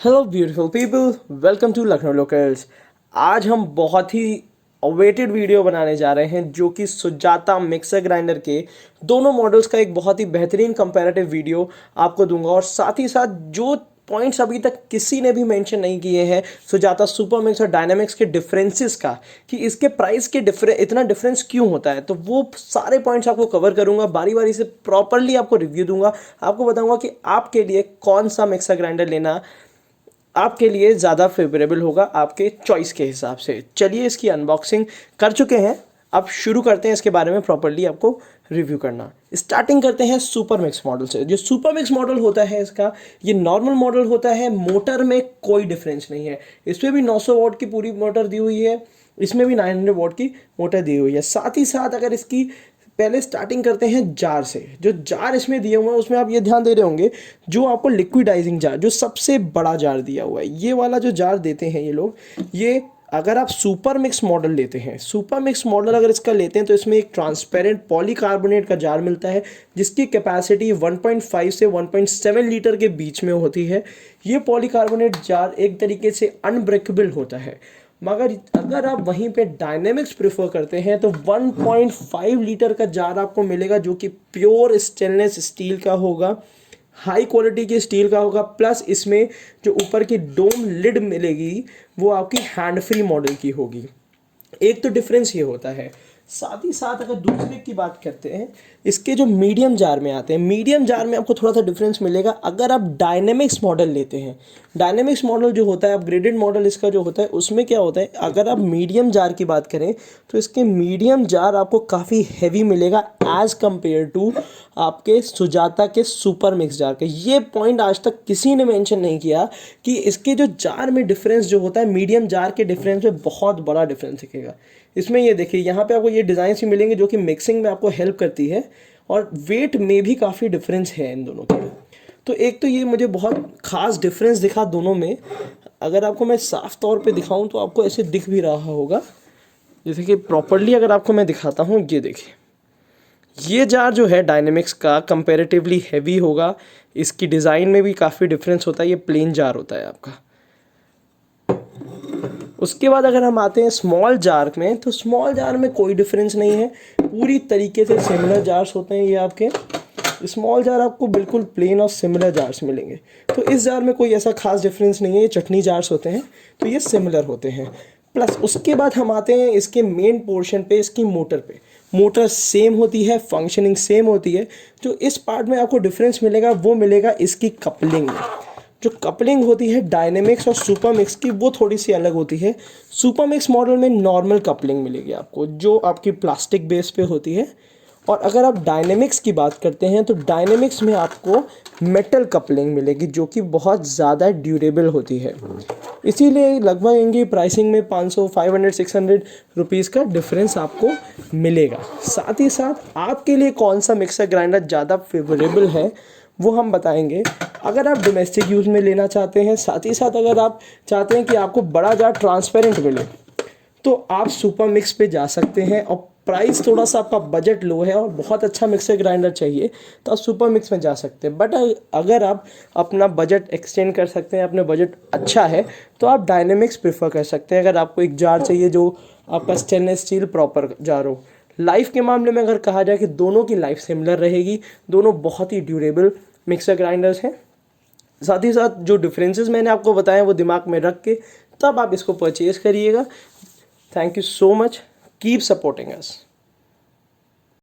Hello beautiful people, welcome to Lucknow locals. आज हम बहुत ही अवेटेड वीडियो बनाने जा रहे हैं जो कि सुजाता मिक्सर ग्राइंडर के दोनों मॉडल्स का एक बहुत ही बेहतरीन कंपैरेटिव वीडियो आपको दूंगा। और साथ ही साथ जो पॉइंट्स अभी तक किसी ने भी मेंशन नहीं किए हैं सुजाता सुपर मिक्स और डायनामिक्स के डिफरेंसेस का, कि इसके प्राइस के इतना डिफरेंस क्यों होता है, तो वो सारे पॉइंट्स आपको कवर करूंगा। बारी बारी से प्रॉपरली आपको रिव्यू दूंगा, आपको बताऊंगा कि आपके लिए कौन सा मिक्सर ग्राइंडर लेना आपके लिए ज़्यादा फेवरेबल होगा आपके चॉइस के हिसाब से। चलिए इसकी अनबॉक्सिंग कर चुके हैं, अब शुरू करते हैं इसके बारे में प्रॉपर्ली आपको रिव्यू करना। स्टार्टिंग करते हैं सुपर मिक्स मॉडल से। जो सुपर मिक्स मॉडल होता है इसका, ये नॉर्मल मॉडल होता है। मोटर में कोई डिफरेंस नहीं है, इसमें भी 900 वॉट की पूरी मोटर दी हुई है, इसमें भी 900 वॉट की मोटर दी हुई है। साथ ही साथ अगर इसकी पहले स्टार्टिंग करते हैं जार से। जो जार इसमें दिए हुए हैं उसमें आप ये ध्यान दे रहे होंगे, जो आपको लिक्विडाइजिंग जार, जो सबसे बड़ा जार दिया हुआ है, ये वाला जो जार देते हैं ये लोग, ये अगर आप सुपर मिक्स मॉडल लेते हैं, सुपर मिक्स मॉडल अगर इसका लेते हैं तो इसमें एक ट्रांसपेरेंट पॉलीकार्बोनेट का जार मिलता है जिसकी कैपेसिटी 1.5 से 1.7 लीटर के बीच में होती है। ये पॉलीकार्बोनेट जार एक तरीके से अनब्रेकेबल होता है। मगर अगर आप वहीं पे डायनेमिक्स प्रेफर करते हैं तो 1.5 लीटर का जार आपको मिलेगा जो कि प्योर स्टेनलेस स्टील का होगा, हाई क्वालिटी की स्टील का होगा। प्लस इसमें जो ऊपर की डोम लिड मिलेगी वो आपकी हैंड फ्री मॉडल की होगी। एक तो डिफरेंस ये होता है। साथ ही साथ अगर दूसरे की बात करते हैं, इसके जो मीडियम जार में आते हैं, मीडियम जार में आपको थोड़ा सा डिफरेंस मिलेगा अगर आप डायनेमिक्स मॉडल लेते हैं। डायनेमिक्स मॉडल जो होता है, अपग्रेडेड मॉडल इसका जो होता है, उसमें क्या होता है, अगर आप मीडियम जार की बात करें तो इसके मीडियम जार आपको काफ़ी हैवी मिलेगा एज़ कम्पेयर टू आपके सुजाता के सुपर मिक्स जार के। ये पॉइंट आज तक किसी ने मेंशन नहीं किया कि इसके जो जार में डिफरेंस जो होता है, मीडियम जार के डिफरेंस में बहुत बड़ा डिफरेंस दिखेगा। इसमें ये देखिए, यहाँ पे आपको ये डिज़ाइन भी मिलेंगे जो कि मिक्सिंग में आपको हेल्प करती है, और वेट में भी काफ़ी डिफरेंस है इन दोनों के। तो एक तो ये मुझे बहुत ख़ास डिफरेंस दिखा दोनों में। अगर आपको मैं साफ तौर पे दिखाऊं तो आपको ऐसे दिख भी रहा होगा, जैसे कि प्रॉपरली अगर आपको मैं दिखाता हूँ, ये देखिए, ये जार जो है डायनेमिक्स का कंपैरेटिवली हैवी होगा। इसकी डिज़ाइन में भी काफ़ी डिफरेंस होता है, ये प्लेन जार होता है आपका। उसके बाद अगर हम आते हैं स्मॉल जार में, तो स्मॉल जार में कोई डिफरेंस नहीं है, पूरी तरीके से सिमिलर जार्स होते हैं ये आपके। स्मॉल जार आपको बिल्कुल प्लेन और सिमिलर जार्स मिलेंगे। तो इस जार में कोई ऐसा खास डिफरेंस नहीं है, ये चटनी जार्स होते हैं तो ये सिमिलर होते हैं। प्लस उसके बाद हम आते हैं इसके मेन पोर्शन पे, इसकी मोटर पे। मोटर सेम होती है, फंक्शनिंग सेम होती है। जो इस पार्ट में आपको डिफरेंस मिलेगा वो मिलेगा इसकी कपलिंग में। जो कपलिंग होती है डायनेमिक्स और सुपर मिक्स की, वो थोड़ी सी अलग होती है। सुपर मिक्स मॉडल में नॉर्मल कपलिंग मिलेगी आपको जो आपकी प्लास्टिक बेस पे होती है, और अगर आप डायनेमिक्स की बात करते हैं तो डायनेमिक्स में आपको मेटल कपलिंग मिलेगी जो कि बहुत ज़्यादा ड्यूरेबल होती है। इसीलिए लगभग इनकी प्राइसिंग में 500, 500, 600 रुपीज़ का डिफरेंस आपको मिलेगा। साथ ही साथ आपके लिए कौन सा मिक्सर ग्राइंडर ज़्यादा फेवरेबल है वो हम बताएंगे। अगर आप डोमेस्टिक यूज़ में लेना चाहते हैं, साथ ही साथ अगर आप चाहते हैं कि आपको बड़ा जार ट्रांसपेरेंट मिले, तो आप सुपर मिक्स पे जा सकते हैं। और प्राइस थोड़ा सा आपका बजट लो है और बहुत अच्छा मिक्सर ग्राइंडर चाहिए तो आप सुपर मिक्स में जा सकते हैं। बट अगर आप अपना बजट एक्सटेंड कर सकते हैं, अपने बजट अच्छा है, तो आप डायनेमिक्स प्रेफर कर सकते हैं। अगर आपको एक जार चाहिए जो आपका स्टेनलेस स्टील प्रॉपर जार हो। लाइफ के मामले में अगर कहा जाए कि दोनों की लाइफ सिमिलर रहेगी, दोनों बहुत ही ड्यूरेबल मिक्सर ग्राइंडर्स हैं। साथ ही साथ जो डिफरेंसेस मैंने आपको बताए वो दिमाग में रख के तब आप इसको परचेज़ करिएगा। Thank you so much, keep supporting us.